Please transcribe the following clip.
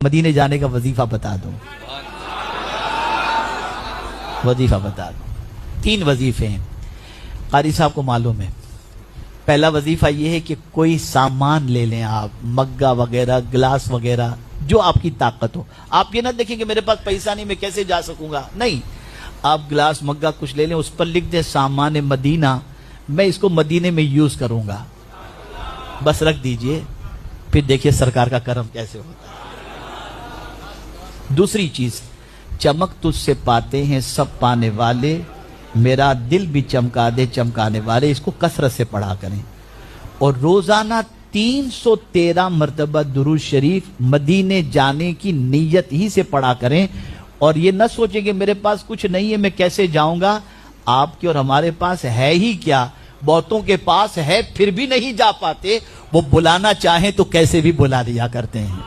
مدینے جانے کا وظیفہ بتا دوں، وظیفہ بتا دوں۔ 3 وظیفے ہیں، قاری صاحب کو معلوم ہے۔ پہلا وظیفہ یہ ہے کہ کوئی سامان لے لیں آپ، مگا وغیرہ، گلاس وغیرہ، جو آپ کی طاقت ہو۔ آپ یہ نہ دیکھیں کہ میرے پاس پیسہ نہیں، میں کیسے جا سکوں گا، نہیں، آپ گلاس مگا کچھ لے لیں، اس پر لکھ دیں سامان مدینہ، میں اس کو مدینے میں یوز کروں گا، بس رکھ دیجئے، پھر دیکھیے سرکار کا کرم کیسے ہوتا ہے۔ دوسری چیز، چمک تجھ سے پاتے ہیں سب پانے والے، میرا دل بھی چمکا دے چمکانے والے، اس کو کثرت سے پڑھا کریں، اور روزانہ 313 مرتبہ درود شریف مدینے جانے کی نیت ہی سے پڑھا کریں، اور یہ نہ سوچیں کہ میرے پاس کچھ نہیں ہے میں کیسے جاؤں گا۔ آپ کے اور ہمارے پاس ہے ہی کیا، بہتوں کے پاس ہے پھر بھی نہیں جا پاتے، وہ بلانا چاہیں تو کیسے بھی بلا لیا کرتے ہیں۔